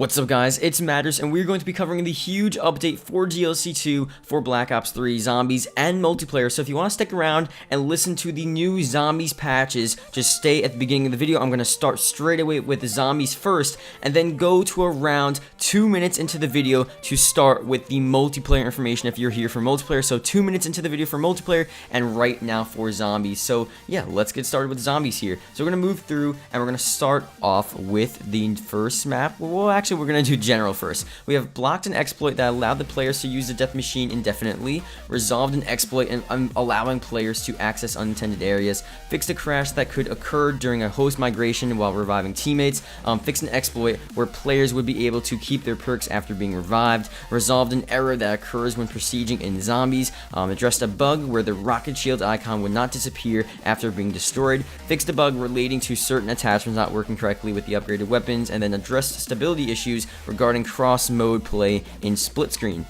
What's up guys, it's Matterz, and we're going to be covering the huge update for DLC 2 for Black Ops 3 Zombies and multiplayer. So if you want to stick around and listen to the new Zombies patches, just stay at the beginning of the video. I'm going to start straight away with the Zombies first, and then go to around 2 minutes into the video to start with the multiplayer information if you're here for multiplayer. So 2 minutes into the video for multiplayer, and right now for Zombies. So yeah, let's get started with Zombies here. So we're going to move through, and we're going to start off with the first map. Well, actually, we're going to do general first. We have blocked an exploit that allowed the players to use the death machine indefinitely, resolved an exploit and allowing players to access unintended areas, fixed a crash that could occur during a host migration while reviving teammates, fixed an exploit where players would be able to keep their perks after being revived, resolved an error that occurs when proceeding in Zombies, addressed a bug where the rocket shield icon would not disappear after being destroyed, fixed a bug relating to certain attachments not working correctly with the upgraded weapons, and then addressed stability issues regarding cross-mode play in split screen.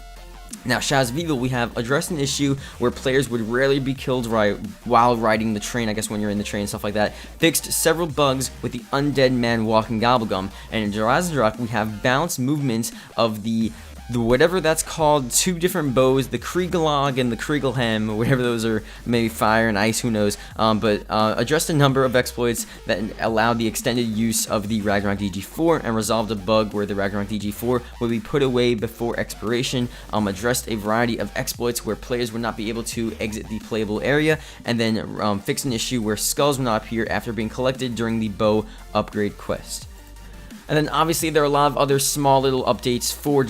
Now, Shadows of Evil, we have addressed an issue where players would rarely be killed while riding the train, I guess when you're in the train, stuff like that. Fixed several bugs with the undead man walking gobblegum. And in Ragnarok, we have balanced movements of the whatever that's called, two different bows, the Kriegelog and the Kriegelhem, whatever those are, maybe fire and ice, who knows, but addressed a number of exploits that allowed the extended use of the Ragnarok DG4 and resolved a bug where the Ragnarok DG4 would be put away before expiration, addressed a variety of exploits where players would not be able to exit the playable area, and then fixed an issue where skulls would not appear after being collected during the bow upgrade quest. And then obviously there are a lot of other small little updates for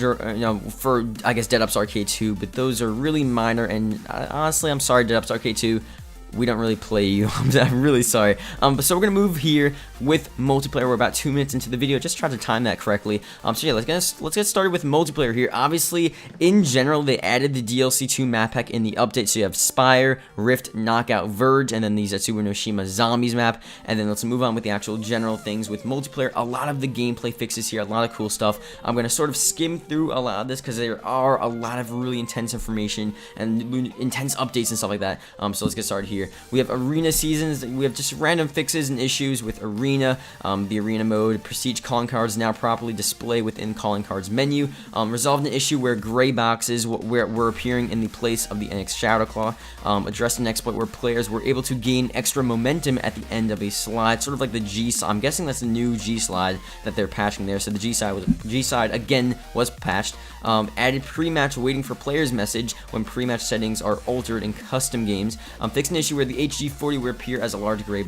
I guess Dead Ops Arcade 2, but those are really minor, and honestly I'm sorry Dead Ops Arcade 2, we don't really play you. I'm really sorry. But so we're gonna move here with multiplayer. We're about 2 minutes into the video. Just try to time that correctly. So yeah, let's get started with multiplayer here. Obviously, in general, they added the DLC 2 map pack in the update. So you have Spire, Rift, Knockout, Verge, and then the Zatsuba no Shima Zombies map. And then let's move on with the actual general things with multiplayer. A lot of the gameplay fixes here, a lot of cool stuff. I'm gonna sort of skim through a lot of this because there are a lot of really intense information and intense updates and stuff like that. So let's get started here. We have arena seasons. We have just random fixes and issues with arena. The arena mode, prestige calling cards now properly display within calling cards menu. Resolved an issue where gray boxes were appearing in the place of the NX Shadow Claw. Addressed an exploit where players were able to gain extra momentum at the end of a slide, sort of like the G slide. I'm guessing that's the new G slide that they're patching there. So the G side again was patched. Added pre-match waiting for players message when pre-match settings are altered in custom games. Fixed an issue where the HG40 will appear as a large gray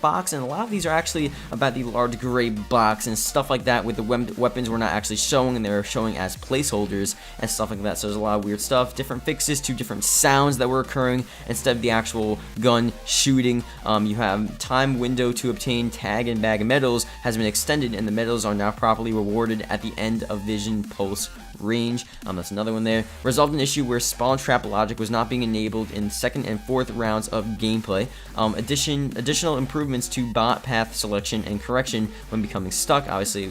box, and a lot of these are actually about the large gray box and stuff like that, with the weapons we're not actually showing, and they're showing as placeholders and stuff like that. So there's a lot of weird stuff, different fixes to different sounds that were occurring instead of the actual gun shooting. You have time window to obtain tag and bag of medals has been extended, and the medals are now properly rewarded at the end of vision pulse range. That's another one there. Resolved an issue where spawn trap logic was not being enabled in second and fourth rounds of gameplay. Additional improvements to bot path selection and correction when becoming stuck, obviously,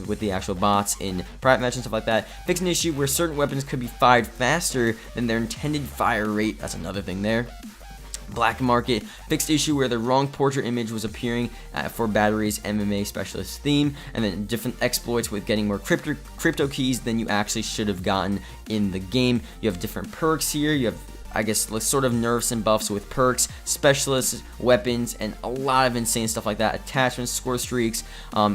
with the actual bots in private match and stuff like that. Fixed an issue where certain weapons could be fired faster than their intended fire rate. That's another thing there. Black market, fixed issue where the wrong portrait image was appearing for Battery's MMA specialist theme, and then different exploits with getting more crypto keys than you actually should have gotten in the game. You have different perks here. You have, I guess, sort of nerfs and buffs with perks, specialists, weapons, and a lot of insane stuff like that. Attachments, score streaks,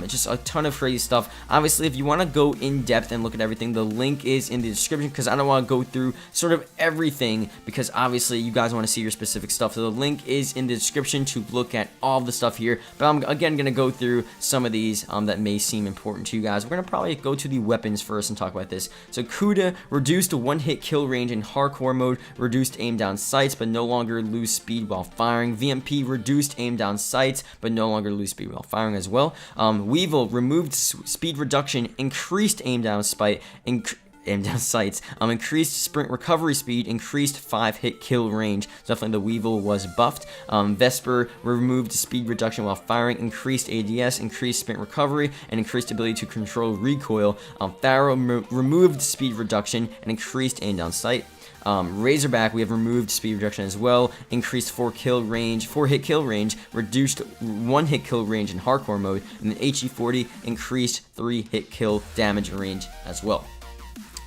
just a ton of crazy stuff. Obviously, if you want to go in depth and look at everything, the link is in the description, because I don't want to go through sort of everything, because obviously you guys want to see your specific stuff. So the link is in the description to look at all the stuff here. But I'm again going to go through some of these that may seem important to you guys. We're going to probably go to the weapons first and talk about this. So Kuda reduced one-hit kill range in hardcore mode, reduced aim down sights but no longer lose speed while firing. VMP reduced aim down sights but no longer lose speed while firing as well. Weevil removed speed reduction, increased aim down sights, increased sprint recovery speed, increased 5-hit kill range. So definitely the Weevil was buffed. Vesper removed speed reduction while firing, increased ADS, increased sprint recovery, and increased ability to control recoil. Pharaoh removed speed reduction and increased aim down sight. Razorback, we have removed speed reduction as well, increased 4 hit kill range, reduced 1 hit kill range in hardcore mode, and then HE40 increased 3 hit kill damage range as well.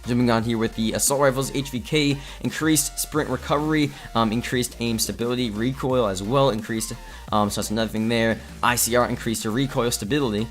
Zooming on here with the assault rifles, HVK increased sprint recovery, increased aim stability, recoil as well increased, so that's another thing there. ICR increased the recoil stability,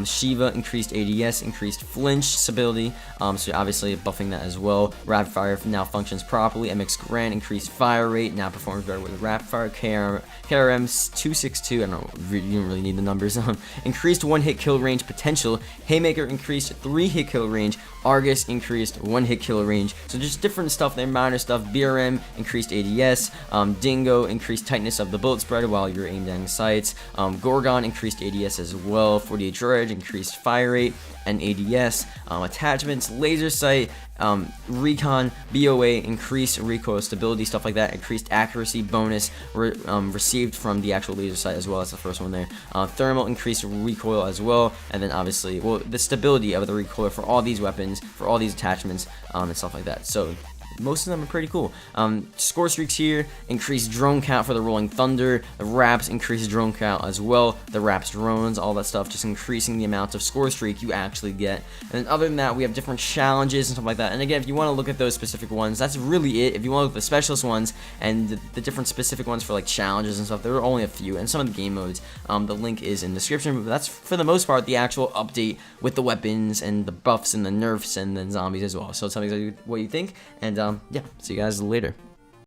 Shiva increased ADS, increased flinch stability, so obviously buffing that as well. Rapid fire now functions properly. MX Grand increased fire rate, now performs better with rapid fire. KRM 262, I don't know, you don't really need the numbers. Increased 1 hit kill range potential. Haymaker increased 3 hit kill range. Argus increased 1 hit kill range. So just different stuff there, minor stuff. BRM increased ADS. Dingo increased tightness of the bullet spread while you're aimed down sights. Gorgon increased ADS as well. 48 Dredge increased fire rate and ADS. Attachments, laser sight, recon, BOA, increased recoil stability, stuff like that. Increased accuracy bonus received from the actual laser sight as well. That's the first one there. Thermal increased recoil as well, and then obviously, well, the stability of the recoil for all these weapons, for all these attachments, and stuff like that. So most of them are pretty cool. Score streaks here, increased drone count for the Rolling Thunder. The Raps increased drone count as well. The Raps drones, all that stuff, just increasing the amount of score streak you actually get. And then other than that, we have different challenges and stuff like that. And again, if you want to look at those specific ones, that's really it. If you want to look at the specialist ones and the different specific ones for like challenges and stuff, there are only a few. And some of the game modes, the link is in the description. But that's for the most part the actual update with the weapons and the buffs and the nerfs and then zombies as well. So tell me exactly what you think, and yeah, see you guys later.